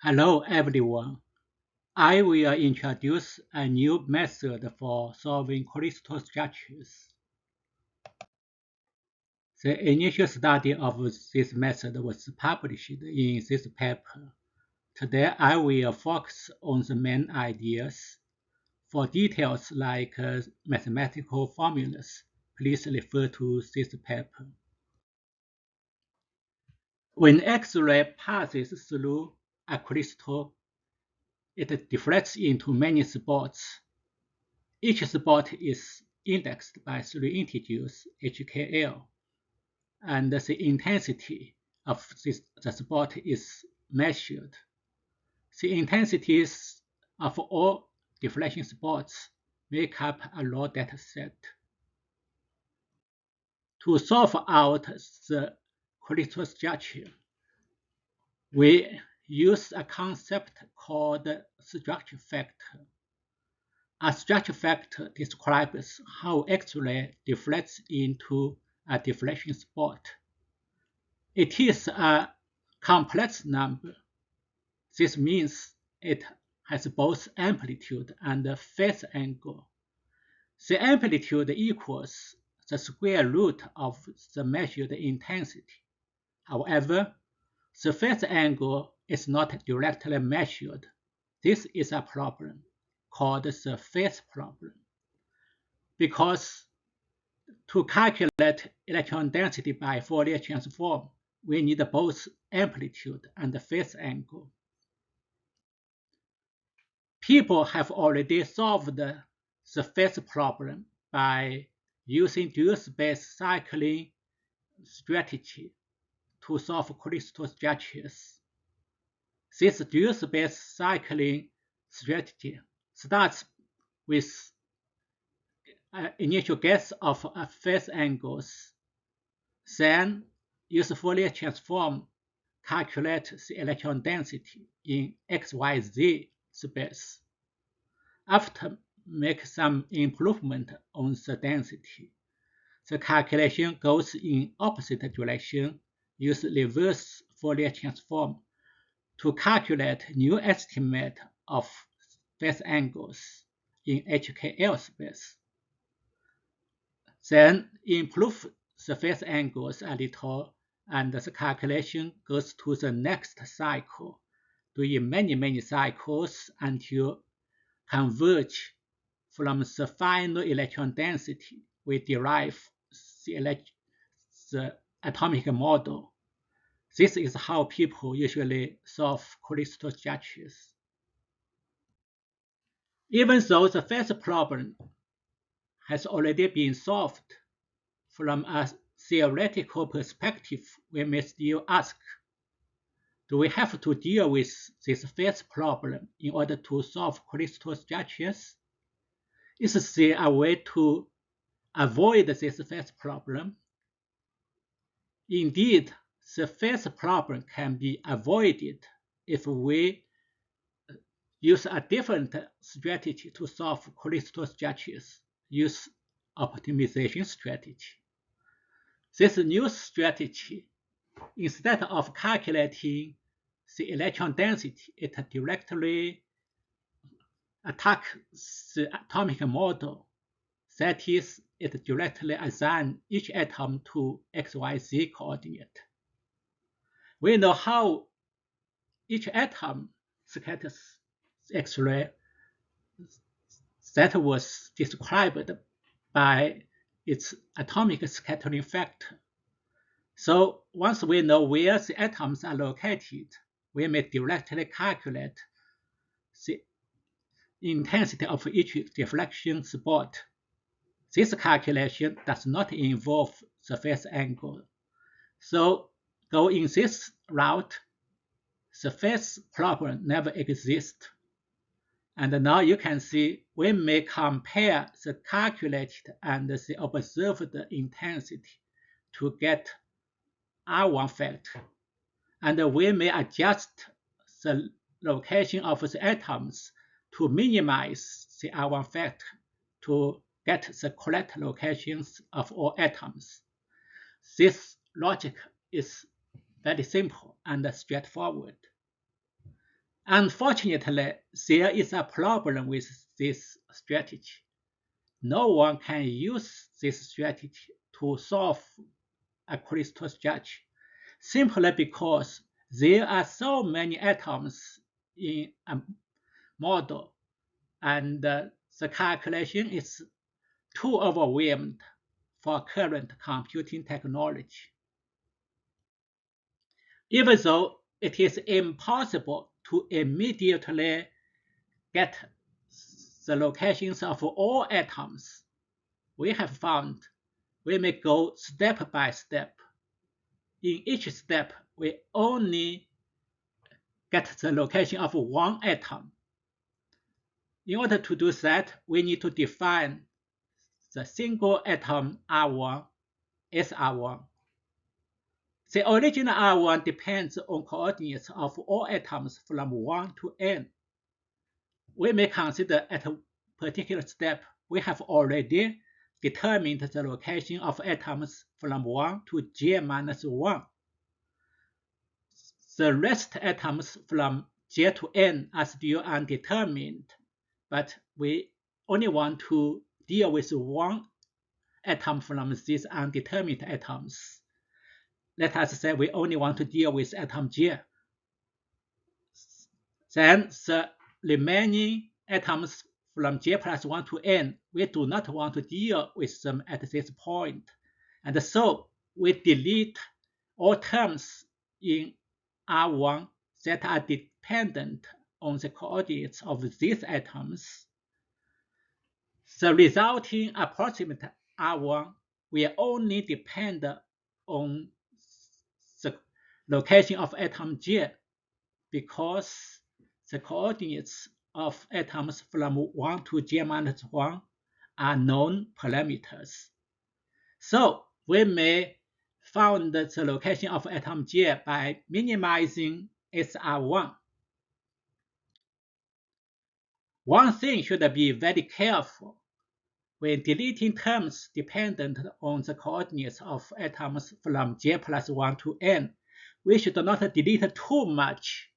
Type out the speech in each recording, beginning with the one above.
Hello everyone. I will introduce a new method for solving crystal structures. The initial study of this method was published in this paper. Today I will focus on the main ideas. For details like mathematical formulas, please refer to this paper. When X-ray passes through a crystal, it deflects into many spots. Each spot is indexed by three integers HKL, and the intensity of the spot is measured. The intensities of all deflection spots make up a raw dataset. To solve out the crystal structure, we use a concept called structure factor. A structure factor describes how X-ray deflects into a deflection spot. It is a complex number. This means it has both amplitude and phase angle. The amplitude equals the square root of the measured intensity. However, the phase angle is not directly measured. This is a problem called the phase problem, because to calculate electron density by Fourier transform, we need both amplitude and phase angle. People have already solved the phase problem by using dual space cycling strategy to solve crystal structures. This dual space cycling strategy starts with an initial guess of phase angles, then use Fourier transform calculate the electron density in XYZ space. After make some improvement on the density, the calculation goes in opposite direction. Use reverse Fourier transform to calculate new estimate of phase angles in HKL space. Then improve the phase angles a little, and the calculation goes to the next cycle, doing many cycles until converge from the final electron density. We derive the atomic model. This is how people usually solve crystal structures. Even though the phase problem has already been solved, from a theoretical perspective, we may still ask, do we have to deal with this phase problem in order to solve crystal structures? Is there a way to avoid this phase problem? Indeed, the phase problem can be avoided if we use a different strategy to solve crystal structures. Use optimization strategy. This new strategy, instead of calculating the electron density, it directly attacks the atomic model. That is, it directly assigns each atom to XYZ coordinate. We know how each atom scatters X-ray. That was described by its atomic scattering factor. So once we know where the atoms are located, we may directly calculate the intensity of each deflection spot. This calculation does not involve the phase angle. So going this route, the phase problem never exists. And now you can see we may compare the calculated and the observed intensity to get R1 factor. And we may adjust the location of the atoms to minimize the R1 factor to get the correct locations of all atoms. This logic is very simple and straightforward. Unfortunately, there is a problem with this strategy. No one can use this strategy to solve a crystal structure, simply because there are so many atoms in a model, and the calculation is too overwhelmed for current computing technology. Even though it is impossible to immediately get the locations of all atoms, we have found we may go step by step. In each step, we only get the location of one atom. In order to do that, we need to define the single atom R1 as R1. The original R1 depends on coordinates of all atoms from 1 to n. We may consider at a particular step we have already determined the location of atoms from 1 to j minus 1. The rest atoms from j to n are still undetermined, but we only want to deal with one atom from these undetermined atoms. Let us say we only want to deal with atom j. Then the remaining atoms from j plus 1 to n, we do not want to deal with them at this point. And so we delete all terms in R1 that are dependent on the coordinates of these atoms. The resulting approximate R1 will only depend on the location of atom j, because the coordinates of atoms from 1 to j minus 1 are known parameters. So we may find the location of atom j by minimizing SR1. One thing should be very careful. When deleting terms dependent on the coordinates of atoms from j plus 1 to n, we should not delete too much.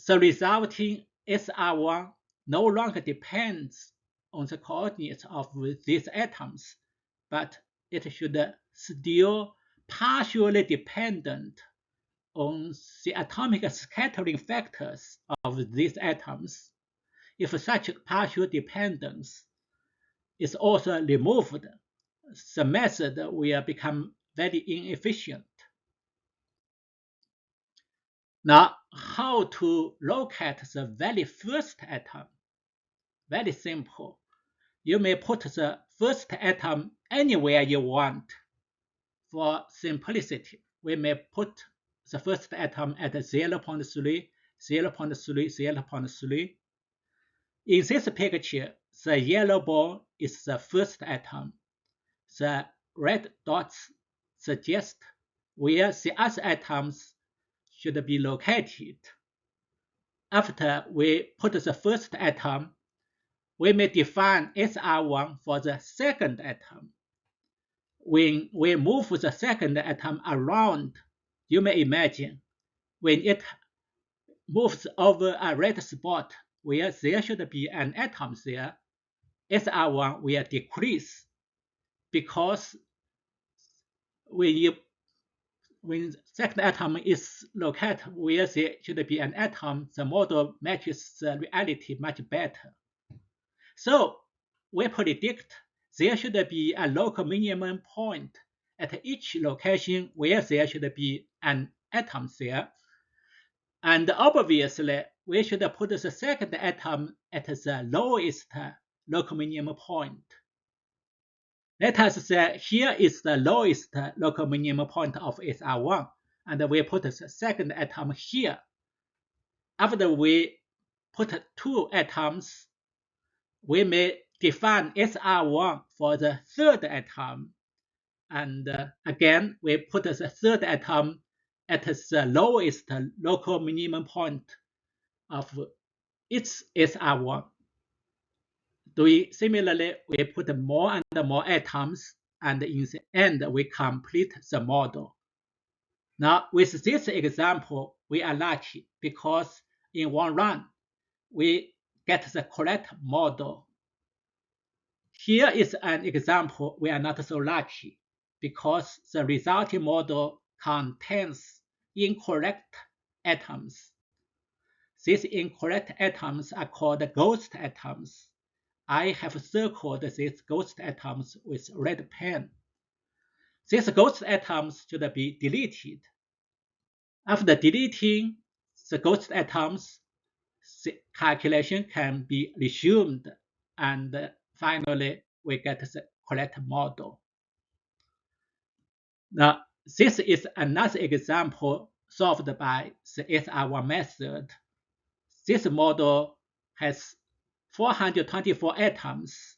The resulting SR1 no longer depends on the coordinates of these atoms, but it should still partially dependent on the atomic scattering factors of these atoms. If such partial dependence is also removed, the method will become very inefficient. Now, how to locate the very first atom? Very simple. You may put the first atom anywhere you want. For simplicity, we may put the first atom at 0.3, 0.3, 0.3. In this picture, the yellow ball is the first atom. The red dots suggest where the other atoms should be located. After we put the first atom, we may define SR1 for the second atom. When we move the second atom around, you may imagine when it moves over a red spot where there should be an atom there, SR1 will decrease, because when the second atom is located where there should be an atom, the model matches the reality much better. So we predict there should be a local minimum point at each location where there should be an atom there. And obviously, we should put the second atom at the lowest local minimum point. Let us say here is the lowest local minimum point of SR1, and we put the second atom here. After we put two atoms, we may define SR1 for the third atom, and again we put the third atom at the lowest local minimum point of its SR1. Similarly, we put more and more atoms, and in the end we complete the model. Now with this example, we are lucky because in one run, we get the correct model. Here is an example we are not so lucky because the resulting model contains incorrect atoms. These incorrect atoms are called ghost atoms. I have circled these ghost atoms with red pen. These ghost atoms should be deleted. After deleting the ghost atoms, the calculation can be resumed, and finally we get the correct model. Now, this is another example solved by the SR1 method. This model has 424 atoms.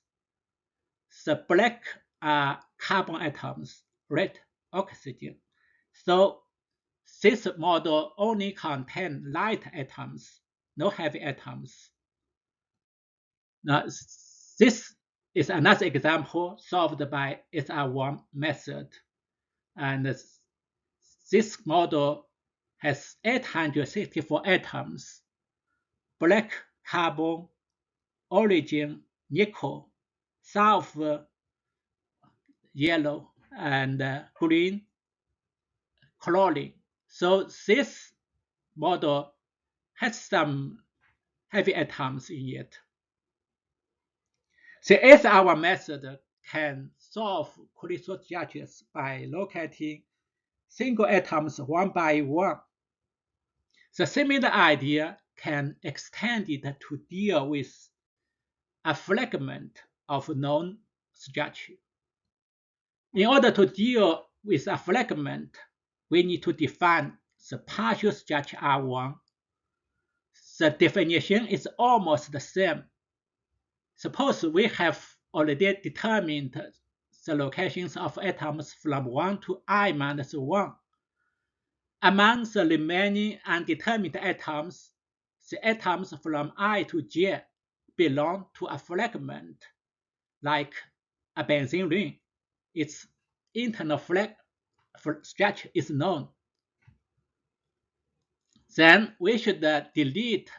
The black are carbon atoms, red oxygen. So this model only contains light atoms, no heavy atoms. Now, this is another example solved by SR1 method. And this model has 864 atoms, black carbon, oxygen, nickel, sulfur, yellow, and green, chlorine. So this model has some heavy atoms in it. The SR1 method can solve Kulisov judges by locating single atoms one by one. The similar idea can extend it to deal with a fragment of known structure. In order to deal with a fragment, we need to define the partial structure R1. The definition is almost the same. Suppose we have already determined the locations of atoms from 1 to I minus 1. Among the remaining undetermined atoms, the atoms from I to J belong to a fragment, like a benzene ring. Its internal structure is known. Then we should delete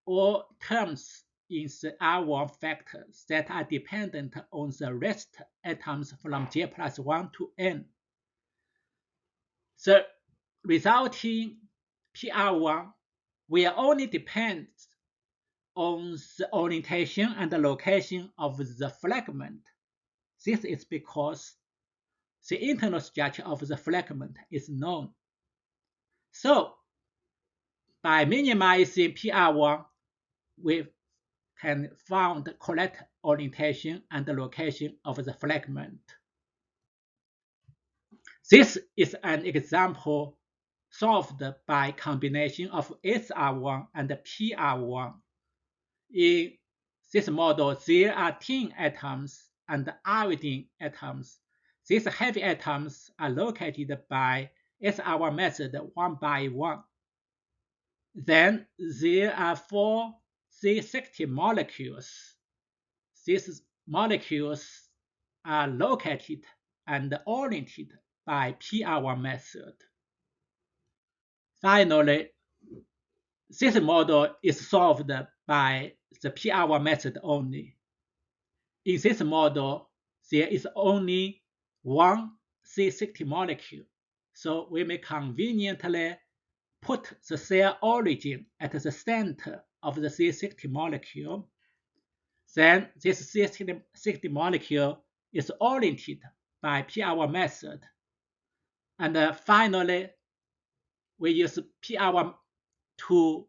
all terms in the R1 factors that are dependent on the rest atoms from J plus 1 to N. The resulting PR1 will only depend on the orientation and the location of the fragment. This is because the internal structure of the fragment is known. So, by minimizing PR1, we can find the correct orientation and the location of the fragment. This is an example solved by combination of SR1 and PR1. In this model, there are tin atoms and iodine atoms. These heavy atoms are located by SR1 method one by one. Then there are 4 C60 molecules. These molecules are located and oriented by PR1 method. Finally, this model is solved by the PR1 method only. In this model, there is only one C60 molecule, so we may conveniently put the cell origin at the center of the C60 molecule. Then this C60 molecule is oriented by PR1 method. And finally, we use PR1 to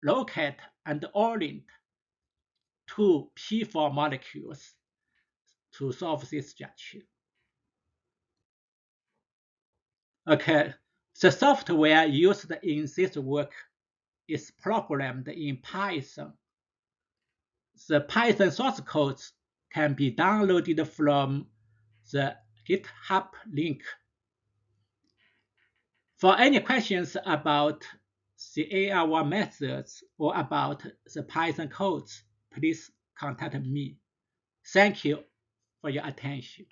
locate and orient 2 P4 molecules to solve this structure. Okay, the software used in this work is programmed in Python. The Python source code can be downloaded from the GitHub link. For any questions about the AR1 methods or about the Python codes, please contact me. Thank you for your attention.